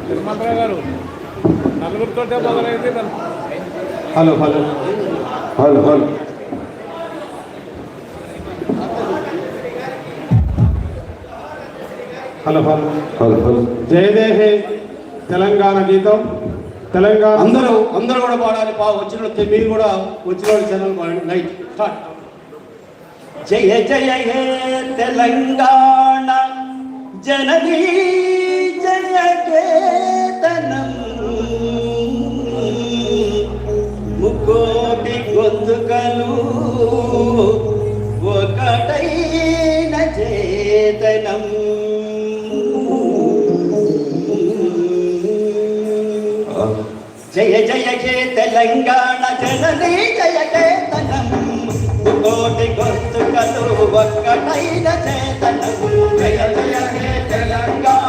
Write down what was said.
తిరుమలరావు గారు నలుగురితో మొదలైంది. Hello hello hello hello hello hello hello hello జయదేహే తెలంగాణ గీతం. తెలంగాణ అందరూ కూడా పాడాలి. వచ్చిన మీరు కూడా వచ్చిన వాళ్ళు ఛానల్ పాడండి. Light start. జయ జయ హే తెలంగాణ జననీ జయ కేతనం ముకోటి గొంతుకలు ఒకటైన చేతనం. జయ జయ హే తెలంగాణ జననీ జయ కేతనం కోటి గొంతుకలు ఒక్కటైన చేతనము. జయ జయ హే తెలంగాణ